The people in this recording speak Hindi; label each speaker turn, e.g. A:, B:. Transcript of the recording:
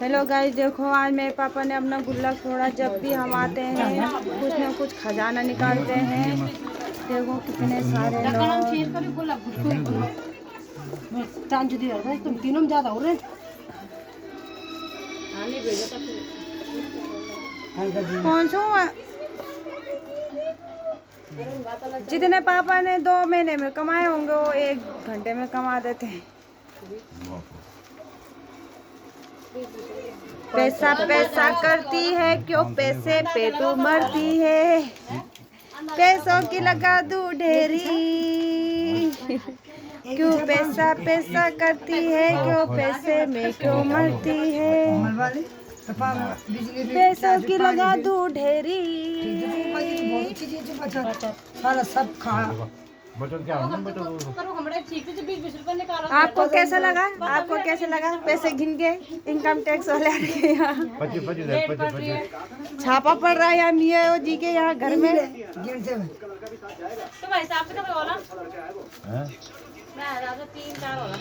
A: हेलो गाइस, देखो आज मेरे पापा ने अपना गुल्लक तोड़ा। जब भी हम आते हैं कुछ ना कुछ खजाना निकालते हैं। देखो कितने सारे
B: तुम तीनों में ज्यादा हो रहे
A: कौन सो जितने पापा ने 2 महीने में कमाए होंगे वो 1 घंटे में कमा देते हैं। पैसा पैसा करती है क्यों, पैसे पे तो मरती है। पैसों की लगा दूं ढेरी, क्यों पैसा पैसा करती है क्यों, पैसे में क्यों मरती है। पैसों की लगा दूं ढेरी।
B: सब खा
A: आपको कैसा लगा? आपको कैसा लगा? पैसे गिन के इनकम टैक्स वाले यहाँ छापा पड़ रहा है यहाँ मियाँ जी के यहाँ घर में।
C: तो भाई साहब का बोला मैं 3-4 होगा।